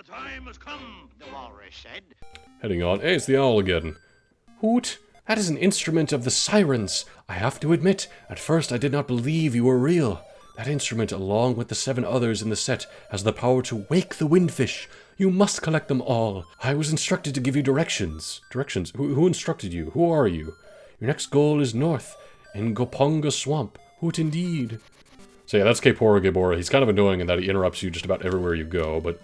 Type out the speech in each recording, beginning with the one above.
the time has come, the walrus said. Heading on. Hey, it's the owl again. Hoot! That is an instrument of the sirens. I have to admit, at first I did not believe you were real. That instrument, along with the 7 others in the set, has the power to wake the windfish. You must collect them all. I was instructed to give you directions. Directions? Who instructed you? Who are you? Your next goal is north, in Goponga Swamp. Hoot indeed. So yeah, that's Cape Horrigabora. He's kind of annoying in that he interrupts you just about everywhere you go, but...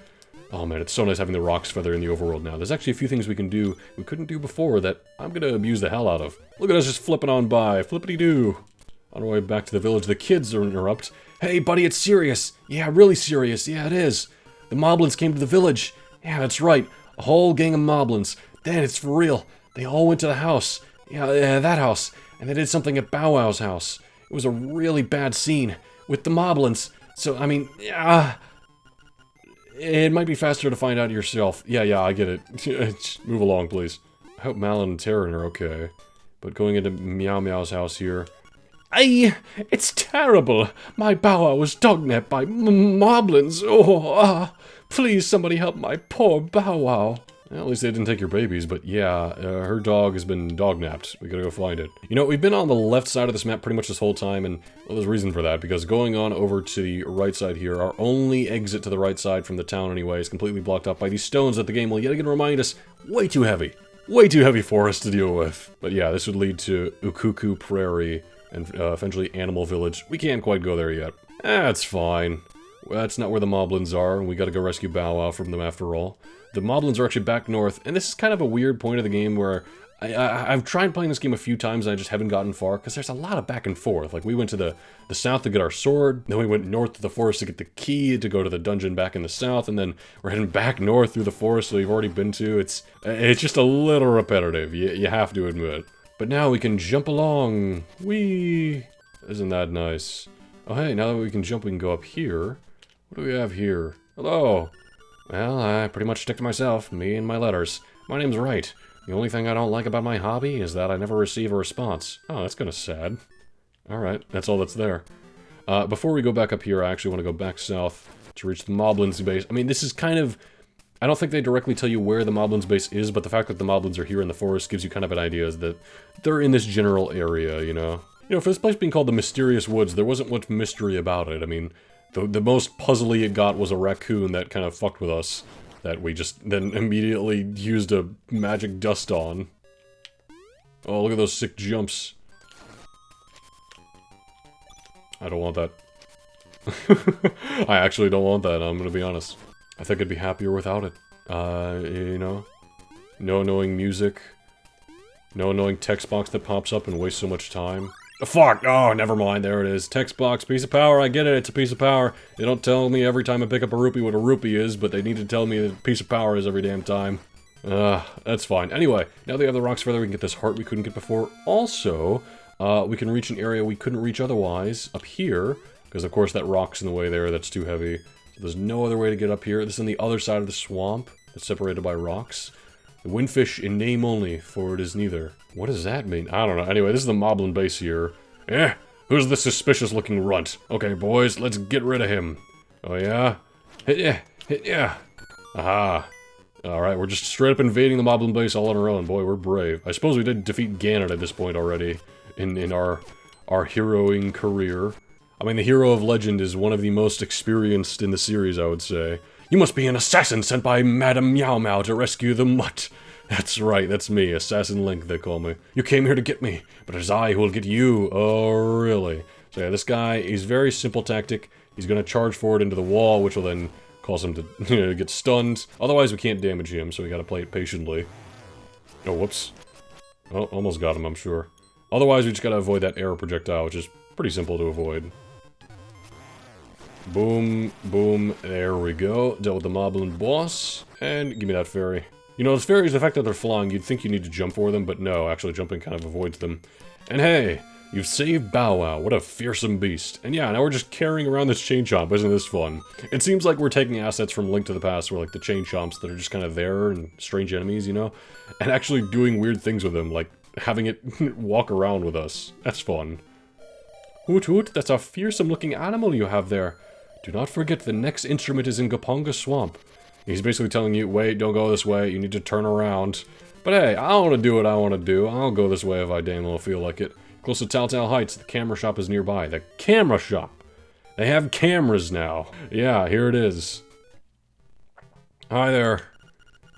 Oh man, it's so nice having the rocks feather in the overworld now. There's actually a few things we can do we couldn't do before that I'm gonna abuse the hell out of. Look at us just flipping on by. Flippity-doo. On our way back to the village, the kids are interrupt. Hey buddy, it's serious. Yeah, really serious. Yeah, it is. The moblins came to the village. Yeah, that's right. A whole gang of moblins. Dan, it's for real. They all went to the house. Yeah, that house. And they did something at Bow Wow's house. It was a really bad scene. With the moblins. So, I mean, it might be faster to find out yourself. Yeah, I get it. Move along, please. I hope Malin and Terran are okay. But going into Meow Meow's house here... It's terrible! My Bow Wow was dognapped by moblins. Please somebody help my poor Bow Wow. Well, at least they didn't take your babies, but yeah, her dog has been dognapped. We gotta go find it. You know, we've been on the left side of this map pretty much this whole time, and well, there's a reason for that, because going on over to the right side here, our only exit to the right side from the town anyway is completely blocked up by these stones that the game will yet again remind us, way too heavy. Way too heavy for us to deal with. But yeah, this would lead to Ukuku Prairie, and eventually Animal Village. We can't quite go there yet. That's fine. That's not where the moblins are, and we gotta go rescue Bow Wow from them after all. The moblins are actually back north, and this is kind of a weird point of the game where I've tried playing this game a few times and I just haven't gotten far, because there's a lot of back and forth. Like, we went to the south to get our sword, then we went north to the forest to get the key to go to the dungeon back in the south, and then we're heading back north through the forest that we've already been to. It's just a little repetitive, you have to admit. But now we can jump along. Whee! Isn't that nice? Oh hey, now that we can jump, we can go up here. What do we have here? Hello! Well, I pretty much stick to myself, me and my letters. My name's Wright. The only thing I don't like about my hobby is that I never receive a response. Oh, that's kinda sad. Alright, that's all that's there. Before we go back up here, I actually want to go back south to reach the Moblins base. I mean, this is kind of... I don't think they directly tell you where the Moblins base is, but the fact that the Moblins are here in the forest gives you kind of an idea that they're in this general area, you know? You know, for this place being called the Mysterious Woods, there wasn't much mystery about it. I mean... The most puzzly it got was a raccoon that kind of fucked with us, that we just then immediately used a magic dust on. Oh, look at those sick jumps. I don't want that. I actually don't want that, I'm gonna be honest. I think I'd be happier without it. You know? No annoying music. No annoying text box that pops up and wastes so much time. Oh, fuck! Oh, never mind, there it is. Text box, piece of power, I get it, it's a piece of power. They don't tell me every time I pick up a rupee what a rupee is, but they need to tell me that a piece of power is every damn time. That's fine. Anyway, now they have the rocks further, we can get this heart we couldn't get before. Also, we can reach an area we couldn't reach otherwise, up here, because of course that rock's in the way there, that's too heavy. So there's no other way to get up here. This is on the other side of the swamp, that's separated by rocks. The windfish in name only, for it is neither. What does that mean? I don't know. Anyway, this is the Moblin base here. Who's the suspicious-looking runt? Okay, boys, let's get rid of him. Oh, yeah? Hit ya! Aha. Alright, we're just straight up invading the Moblin base all on our own. Boy, we're brave. I suppose we did defeat Ganon at this point already, in our heroing career. I mean, the hero of legend is one of the most experienced in the series, I would say. You must be an assassin sent by Madame Meow Meow to rescue the mutt. That's right, that's me, Assassin Link, they call me. You came here to get me, but it is I who will get you. Oh, really? So yeah, this guy, he's very simple tactic. He's gonna charge forward into the wall, which will then cause him to get stunned. Otherwise, we can't damage him, so we gotta play it patiently. Oh, whoops. Oh, almost got him, I'm sure. Otherwise, we just gotta avoid that arrow projectile, which is pretty simple to avoid. Boom, boom, there we go. Dealt with the Moblin boss, and give me that fairy. You know, those fairies, the fact that they're flying, you'd think you need to jump for them, but no, actually jumping kind of avoids them. And hey, you've saved Bow Wow, what a fearsome beast. And yeah, now we're just carrying around this Chain Chomp, isn't this fun? It seems like we're taking assets from Link to the Past, where like the Chain Chomps that are just kind of there, and strange enemies, you know? And actually doing weird things with them, like having it walk around with us. That's fun. Hoot hoot, that's a fearsome looking animal you have there. Do not forget the next instrument is in Goponga Swamp. He's basically telling you, wait, don't go this way, you need to turn around. But hey, I want to do what I want to do. I'll go this way if I damn well feel like it. Close to Telltale Heights, the camera shop is nearby. The camera shop! They have cameras now. Yeah, here it is. Hi there.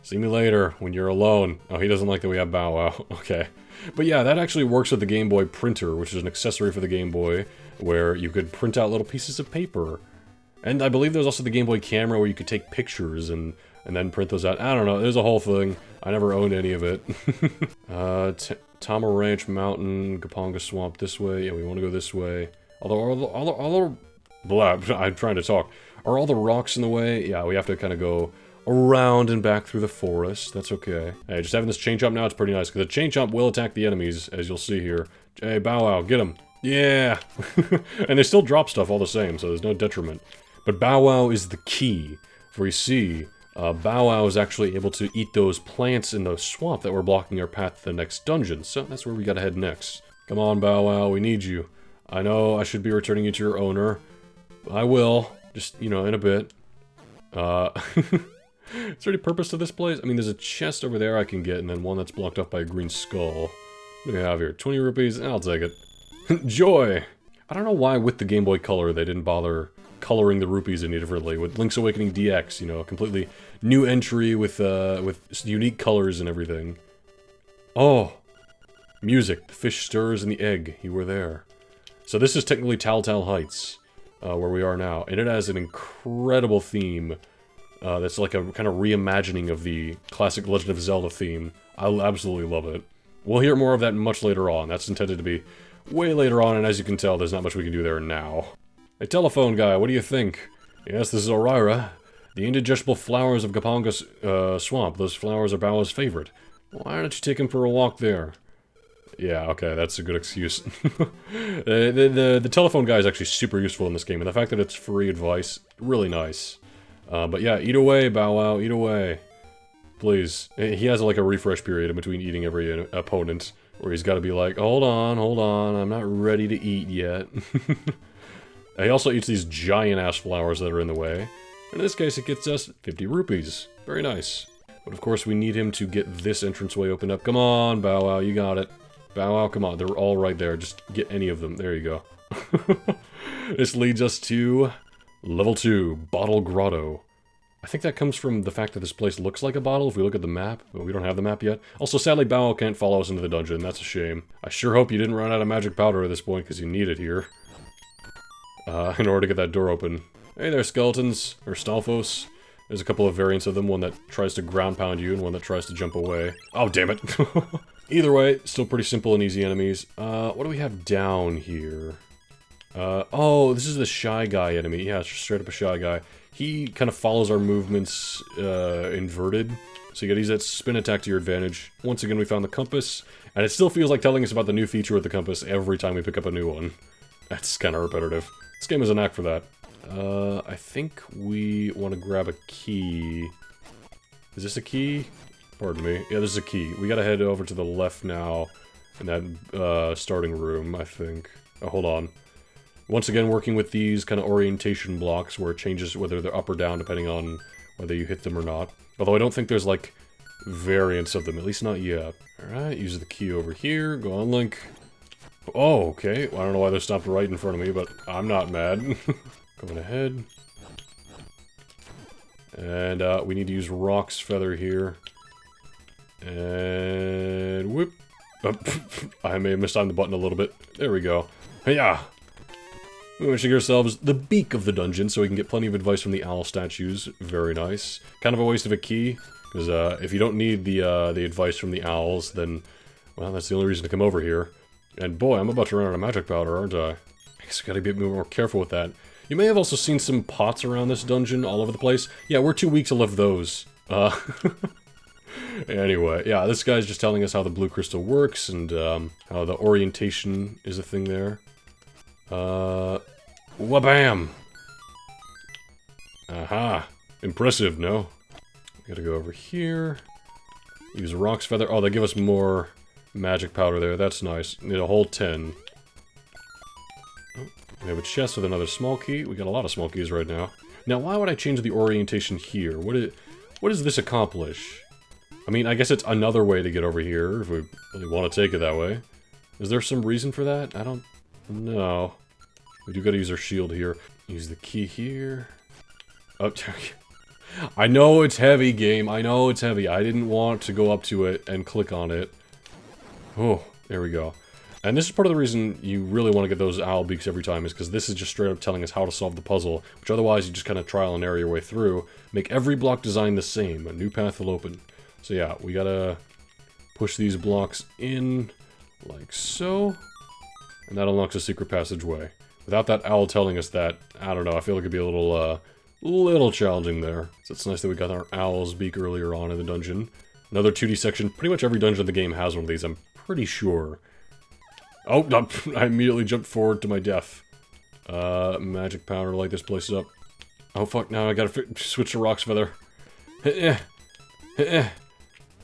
See me later, when you're alone. Oh, he doesn't like that we have Bow Wow. Okay. But yeah, that actually works with the Game Boy printer, which is an accessory for the Game Boy, where you could print out little pieces of paper. And I believe there's also the Game Boy camera where you could take pictures and then print those out. I don't know, there's a whole thing. I never owned any of it. Tama Ranch Mountain, Gaponga Swamp this way. Yeah, we want to go this way. Although, all the blah, I'm trying to talk. Are all the rocks in the way? Yeah, we have to kind of go around and back through the forest. That's okay. Hey, just having this chain chomp now, it's pretty nice, because the chain chomp will attack the enemies, as you'll see here. Hey, Bow Wow, get him. Yeah! And they still drop stuff all the same, so there's no detriment. But Bow Wow is the key. For you see, Bow Wow is actually able to eat those plants in the swamp that were blocking our path to the next dungeon, so that's where we gotta head next. Come on, Bow Wow, we need you. I know I should be returning you to your owner. I will. Just, you know, in a bit. Is there any purpose to this place? I mean, there's a chest over there I can get, and then one that's blocked off by a green skull. What do we have here? 20 rupees? I'll take it. Joy! I don't know why with the Game Boy Color they didn't bother coloring the rupees any differently. With Link's Awakening DX, you know, a completely new entry with unique colors and everything. Oh! Music. The fish stirs in the egg. You were there. So this is technically Telltale Heights, where we are now. And it has an incredible theme. That's like a kind of reimagining of the classic Legend of Zelda theme. I absolutely love it. We'll hear more of that much later on. That's intended to be way later on, and as you can tell, there's not much we can do there now. Hey, telephone guy, what do you think? Yes, this is Orira. The indigestible flowers of Gaponga Swamp. Those flowers are Bow Wow's favorite. Why don't you take him for a walk there? Yeah, okay, that's a good excuse. the telephone guy is actually super useful in this game, and the fact that it's free advice, really nice. But yeah, eat away, Bow Wow, eat away. Please. He has like a refresh period in between eating every opponent, where he's got to be like, hold on, I'm not ready to eat yet. He also eats these giant-ass flowers that are in the way. In this case, it gets us 50 rupees. Very nice. But of course, we need him to get this entranceway opened up. Come on, Bow Wow, you got it. Bow Wow, come on, they're all right there. Just get any of them. There you go. This leads us to Level 2, Bottle Grotto. I think that comes from the fact that this place looks like a bottle if we look at the map, but we don't have the map yet. Also, sadly, Bow Wow can't follow us into the dungeon. That's a shame. I sure hope you didn't run out of magic powder at this point, because you need it here. In order to get that door open. Hey there, skeletons. Or Stalfos. There's a couple of variants of them, one that tries to ground pound you and one that tries to jump away. Oh, damn it. Either way, still pretty simple and easy enemies. What do we have down here? Oh, this is the Shy Guy enemy. Yeah, it's straight up a Shy Guy. He kind of follows our movements, inverted. So you gotta use that spin attack to your advantage. Once again, we found the compass, and it still feels like telling us about the new feature with the compass every time we pick up a new one. That's kind of repetitive. This game has a knack for that. I think we want to grab a key. Is this a key? Pardon me. Yeah, this is a key. We gotta head over to the left now, in that, starting room, I think. Oh, hold on. Once again, working with these kind of orientation blocks where it changes whether they're up or down depending on whether you hit them or not. Although I don't think there's, like, variants of them, at least not yet. Alright, use the key over here. Go on, Link. Oh, okay. Well, I don't know why they stopped right in front of me, but I'm not mad. Going ahead. And, we need to use Rock's Feather here. And... whoop. Oh, I may have mistimed the button a little bit. There we go. Hey-ya! We managed to get ourselves the beak of the dungeon, so we can get plenty of advice from the owl statues. Very nice. Kind of a waste of a key, because if you don't need the advice from the owls, then, well, that's the only reason to come over here. And boy, I'm about to run out of magic powder, aren't I? I guess we gotta be a bit more careful with that. You may have also seen some pots around this dungeon all over the place. Yeah, we're too weak to lift those. Anyway, yeah, this guy's just telling us how the blue crystal works, and how the orientation is a thing there. Wabam! Aha! Impressive, no? Gotta go over here. Use Rock's Feather. Oh, they give us more magic powder there. That's nice. Need a whole 10. Oh, we have a chest with another small key. We got a lot of small keys right now. Now, why would I change the orientation here? What does this accomplish? I mean, I guess it's another way to get over here, if we really want to take it that way. Is there some reason for that? I don't know. We do gotta use our shield here. Use the key here. Oh, I know it's heavy, game. I know it's heavy. I didn't want to go up to it and click on it. Oh, there we go. And this is part of the reason you really want to get those owl beaks every time, is because this is just straight up telling us how to solve the puzzle, which otherwise you just kind of trial and error your way through. Make every block design the same. A new path will open. So yeah, we gotta push these blocks in like so, and that unlocks a secret passageway. Without that owl telling us that, I don't know, I feel like it'd be a little challenging there. So it's nice that we got our owl's beak earlier on in the dungeon. Another 2D section. Pretty much every dungeon in the game has one of these, I'm pretty sure. Oh, no, I immediately jumped forward to my death. Magic powder, light this place up. Oh fuck, now I gotta switch to Rock's Feather. Yeah,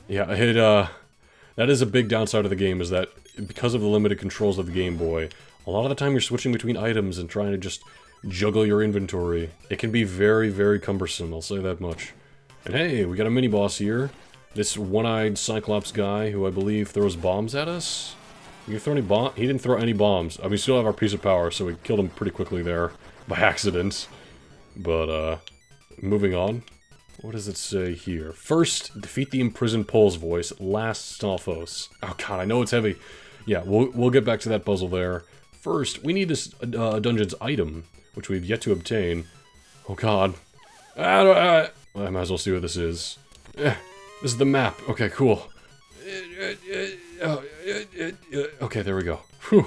that is a big downside of the game, is that because of the limited controls of the Game Boy, a lot of the time you're switching between items and trying to just juggle your inventory. It can be very, very cumbersome, I'll say that much. And hey, we got a mini-boss here. This one-eyed Cyclops guy, who I believe throws bombs at us. Did he throw any bomb? He didn't throw any bombs. I mean, we still have our piece of power, so we killed him pretty quickly there, by accident. But, moving on. What does it say here? First, defeat the imprisoned Pole's voice. Last, Stalfos. Oh god, I know it's heavy. Yeah, we'll get back to that puzzle there. First, we need this dungeon's item, which we've yet to obtain. Oh god. I might as well see what this is. This is the map. Okay, cool. Okay, there we go. Whew.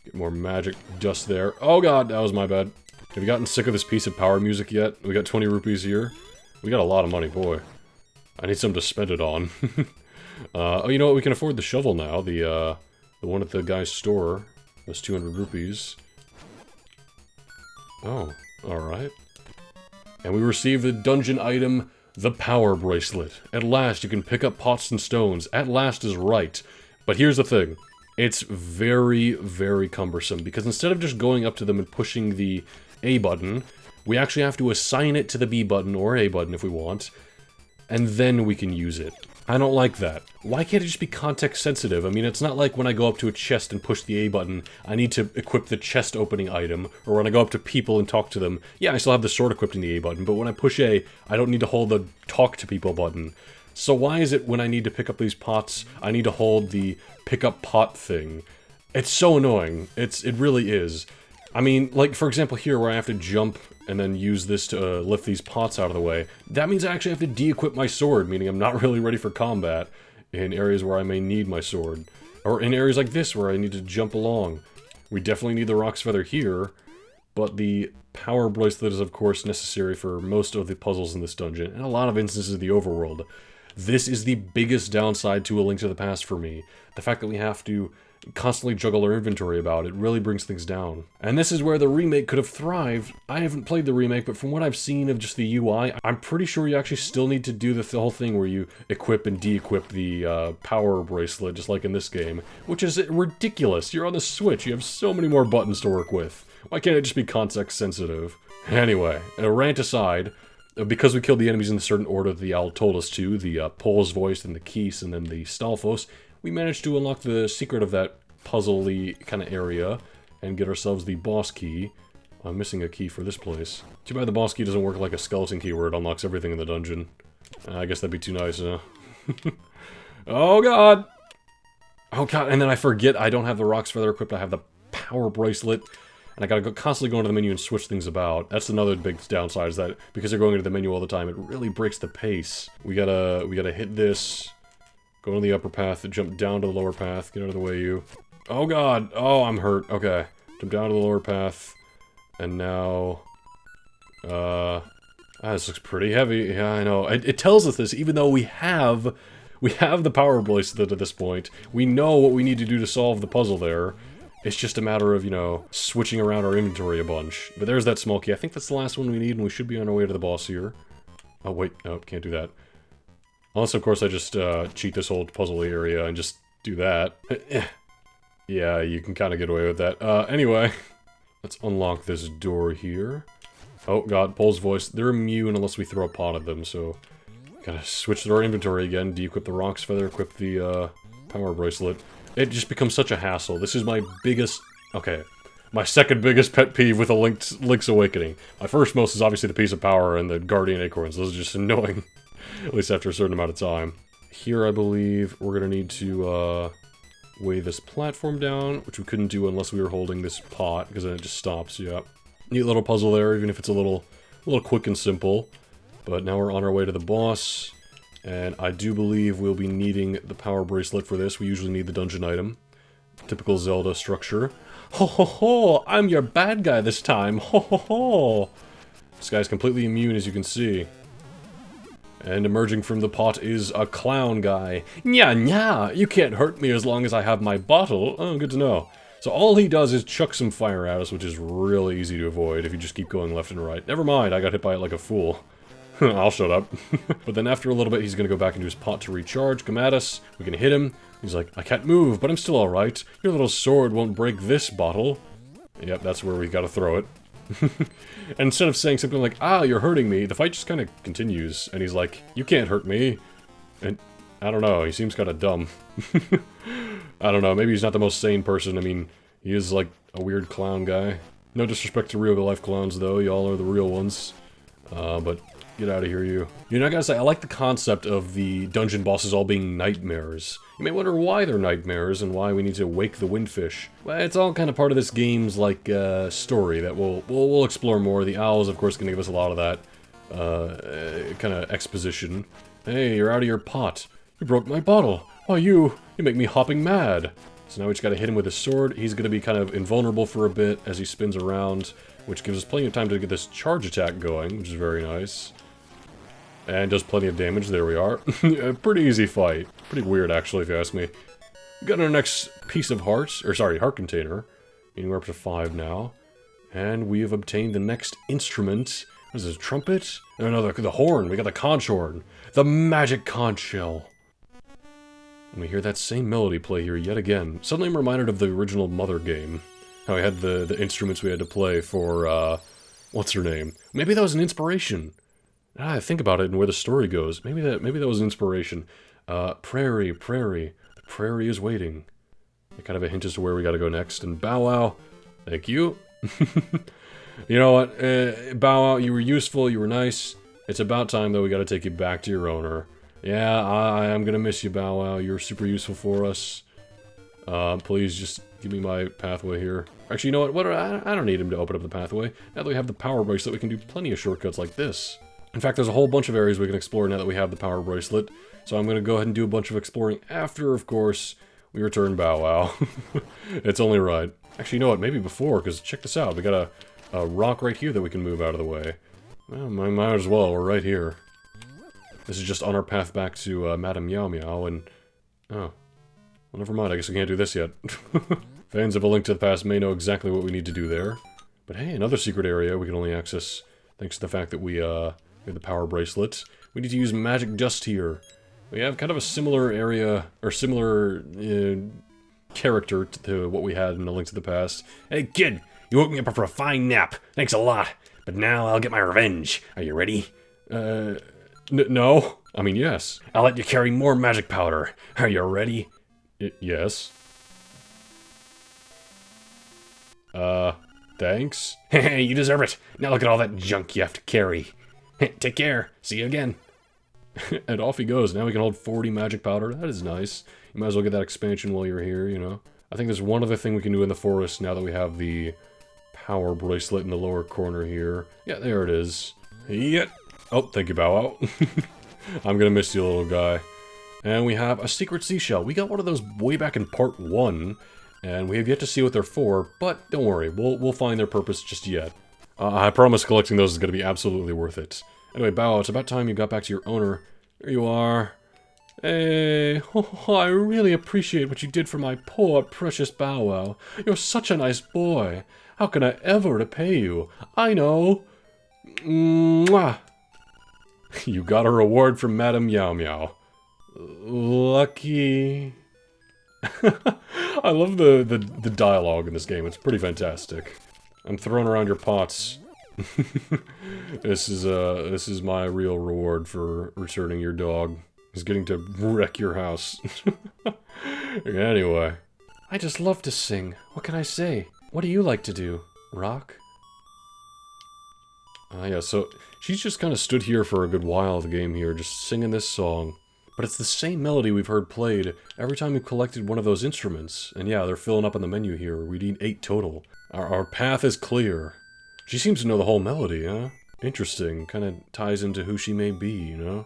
Get more magic dust there. Oh god, that was my bad. Have you gotten sick of this piece of power music yet? We got 20 rupees here. We got a lot of money, boy. I need something to spend it on. Oh, you know what? We can afford the shovel now. The one at the guy's store. That's 200 rupees. Oh, alright. And we received the dungeon item, the Power Bracelet. At last, you can pick up pots and stones. At last is right. But here's the thing. It's very, very cumbersome, because instead of just going up to them and pushing the A button, we actually have to assign it to the B button, or A button if we want, and then we can use it. I don't like that. Why can't it just be context sensitive? I mean, it's not like when I go up to a chest and push the A button, I need to equip the chest opening item, or when I go up to people and talk to them, yeah, I still have the sword equipped in the A button, but when I push A, I don't need to hold the talk to people button. So why is it when I need to pick up these pots, I need to hold the pick up pot thing? It's so annoying. It really is. I mean, like, for example here, where I have to jump and then use this to lift these pots out of the way, that means I actually have to de-equip my sword, meaning I'm not really ready for combat in areas where I may need my sword. Or in areas like this, where I need to jump along. We definitely need the Rock's Feather here, but the Power Bracelet is, of course, necessary for most of the puzzles in this dungeon, and a lot of instances of the overworld. This is the biggest downside to A Link to the Past for me. The fact that we have to constantly juggle our inventory about it really brings things down. And this is where the remake could have thrived. I haven't played the remake, but from what I've seen of just the UI, I'm pretty sure you actually still need to do the whole thing where you equip and de-equip the Power Bracelet, just like in this game, which is ridiculous. You're on the Switch, you have so many more buttons to work with. Why can't it just be context sensitive? Anyway, a rant aside, because we killed the enemies in the certain order that the owl told us to, the Pole's voice, and the Keese, and then the Stalfos, we managed to unlock the secret of that puzzle-y kind of area and get ourselves the boss key. I'm missing a key for this place. Too bad the boss key doesn't work like a skeleton key where it unlocks everything in the dungeon. I guess that'd be too nice, huh? Oh god! Oh god, and then I forget I don't have the Rock's Feather equipped, I have the Power Bracelet. And I gotta constantly go into the menu and switch things about. That's another big downside, is that because they're going into the menu all the time, it really breaks the pace. We gotta hit this, go to the upper path, jump down to the lower path, get out of the way, you. Oh god! Oh, I'm hurt. Okay. Jump down to the lower path. And now... this looks pretty heavy. Yeah, I know. It tells us this, even though we have the Power Bracelet at this point. We know what we need to do to solve the puzzle there. It's just a matter of, you know, switching around our inventory a bunch. But there's that small key. I think that's the last one we need, and we should be on our way to the boss here. Oh, wait. No, can't do that. Unless, of course, I just cheat this whole puzzle area and just do that. Yeah, you can kind of get away with that. Anyway, let's unlock this door here. Oh god, Pole's voice. They're immune unless we throw a pot at them, so... Gotta switch to our inventory again, de-equip the Rock's Feather, equip the, Power Bracelet. It just becomes such a hassle. This is my biggest... Okay. My second biggest pet peeve with a Link's Awakening. My first most is obviously the Piece of Power and the Guardian Acorns. Those are just annoying. At least after a certain amount of time. Here, I believe, we're gonna need to, weigh this platform down, which we couldn't do unless we were holding this pot, because then it just stops, yeah. Neat little puzzle there, even if it's a little quick and simple. But now we're on our way to the boss, and I do believe we'll be needing the Power Bracelet for this. We usually need the dungeon item. Typical Zelda structure. Ho ho ho! I'm your bad guy this time! Ho ho ho! This guy's completely immune, as you can see. And emerging from the pot is a clown guy. Nya nya! You can't hurt me as long as I have my bottle. Oh, good to know. So all he does is chuck some fire at us, which is really easy to avoid if you just keep going left and right. Never mind, I got hit by it like a fool. I'll shut up. But then after a little bit, he's gonna go back into his pot to recharge, come at us, we can hit him. He's like, I can't move, but I'm still alright. Your little sword won't break this bottle. Yep, that's where we gotta throw it. And instead of saying something like, ah, you're hurting me, the fight just kind of continues. And he's like, you can't hurt me. And I don't know, he seems kind of dumb. I don't know, maybe he's not the most sane person. I mean, he is like a weird clown guy. No disrespect to real-life clowns, though. Y'all are the real ones. But get out of here, you. You know, I gotta say, I like the concept of the dungeon bosses all being nightmares. You may wonder why they're nightmares and why we need to wake the windfish. Well, it's all kind of part of this game's, like, story that we'll explore more. The owl's, of course, gonna give us a lot of that, kind of exposition. Hey, you're out of your pot. You broke my bottle. Why, you make me hopping mad. So now we just gotta hit him with his sword. He's gonna be kind of invulnerable for a bit as he spins around, which gives us plenty of time to get this charge attack going, which is very nice. And does plenty of damage, there we are. A pretty easy fight. Pretty weird, actually, if you ask me. We got our next piece of hearts, or sorry, heart container. Meaning we're up to 5 now. And we have obtained the next instrument. What is this, trumpet? No, the horn. We got the conch horn. The magic conch shell. And we hear that same melody play here yet again. Suddenly I'm reminded of the original Mother game. How we had the instruments we had to play for, what's her name? Maybe that was an inspiration. I think about it and where the story goes. Maybe that was an inspiration. Prairie. The prairie is waiting. Kind of a hint as to where we gotta go next. And Bow Wow, thank you. You know what? Bow Wow, you were useful, you were nice. It's about time, though, we gotta take you back to your owner. Yeah, I am gonna miss you, Bow Wow. You're super useful for us. Please just give me my pathway here. Actually, you know what? I don't need him to open up the pathway. Now that we have the power bracelet, we can do plenty of shortcuts like this. In fact, there's a whole bunch of areas we can explore now that we have the power bracelet. So I'm going to go ahead and do a bunch of exploring after, of course, we return Bow Wow. It's only right. Actually, you know what? Maybe before, because check this out. We got a rock right here that we can move out of the way. Well, might as well. We're right here. This is just on our path back to Madame Meow Meow, and... Oh. Well, never mind. I guess we can't do this yet. Fans of A Link to the Past may know exactly what we need to do there. But hey, another secret area we can only access thanks to the fact that we have the power bracelet. We need to use magic dust here. We have kind of a similar area, or similar character to what we had in A Link to the Past. Hey kid, you woke me up for a fine nap. Thanks a lot. But now I'll get my revenge. Are you ready? No. I mean, yes. I'll let you carry more magic powder. Are you ready? Yes. Thanks. Hey, you deserve it. Now look at all that junk you have to carry. Take care. See you again. And off he goes. Now we can hold 40 magic powder. That is nice. You might as well get that expansion while you're here, you know. I think there's one other thing we can do in the forest now that we have the power bracelet in the lower corner here. Yeah, there it is. Yep. Oh, thank you, Bow Wow. I'm gonna miss you, little guy. And we have a secret seashell. We got one of those way back in part 1. And we have yet to see what they're for, but don't worry, we'll find their purpose just yet. I promise collecting those is going to be absolutely worth it. Anyway, Bow Wow, it's about time you got back to your owner. There you are. Hey, I really appreciate what you did for my poor, precious Bow Wow. You're such a nice boy. How can I ever repay you? I know. Mwah. You got a reward from Madame Meow Meow. Lucky... I love the dialogue in this game. It's pretty fantastic. I'm throwing around your pots. This is my real reward for returning your dog. Is getting to wreck your house. Anyway. I just love to sing. What can I say? What do you like to do? Rock? Yeah, so she's just kind of stood here for a good while the game here, just singing this song. But it's the same melody we've heard played every time we've collected one of those instruments. And yeah, they're filling up on the menu here. We need 8 total. Our path is clear. She seems to know the whole melody, huh? Interesting. Kind of ties into who she may be, you know?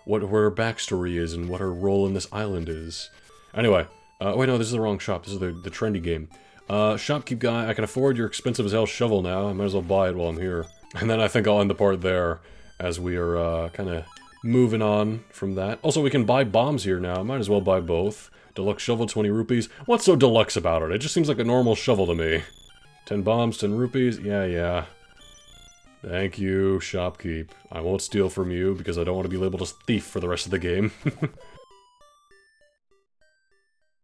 What her backstory is and what her role in this island is. Anyway, wait, no, this is the wrong shop. This is the trendy game. Shopkeep guy, I can afford your expensive as hell shovel now. I might as well buy it while I'm here. And then I think I'll end the part there, as we are, kind of moving on from that. Also, we can buy bombs here now. Might as well buy both. Deluxe shovel, 20 rupees. What's so deluxe about it? It just seems like a normal shovel to me. 10 bombs, 10 rupees. Yeah. Thank you, shopkeep. I won't steal from you, because I don't want to be labeled as thief for the rest of the game.